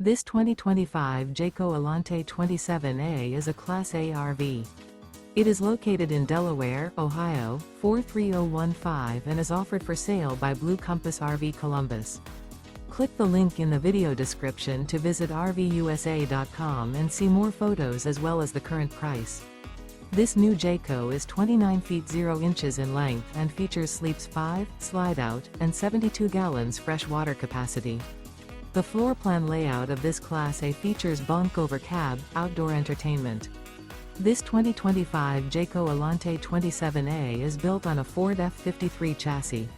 This 2025 Jayco Alante 27A is a Class A RV. It is located in Delaware, Ohio, 43015 and is offered for sale by Blue Compass RV Columbus. Click the link in the video description to visit RVUSA.com and see more photos as well as the current price. This new Jayco is 29 feet 0 inches in length and features sleeps 5, Slideout, and 72 gallons fresh water capacity. The floor plan layout of this Class A features Bunk Over Cab, outdoor entertainment. This 2025 Jayco Alante 27A is built on a Ford F53 chassis.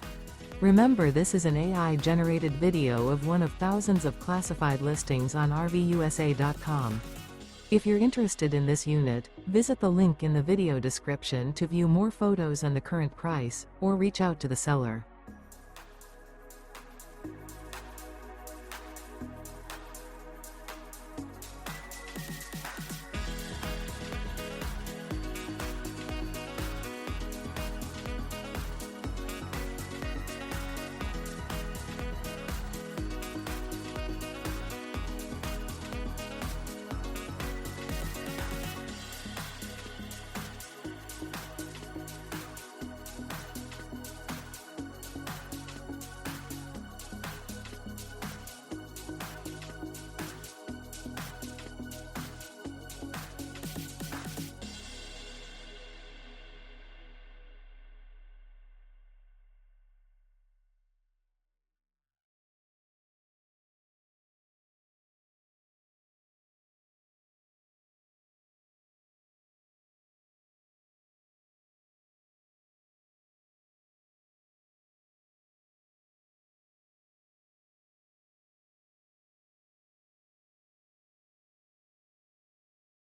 Remember, this is an AI-generated video of one of thousands of classified listings on RVUSA.com. If you're interested in this unit, visit the link in the video description to view more photos and the current price, or reach out to the seller.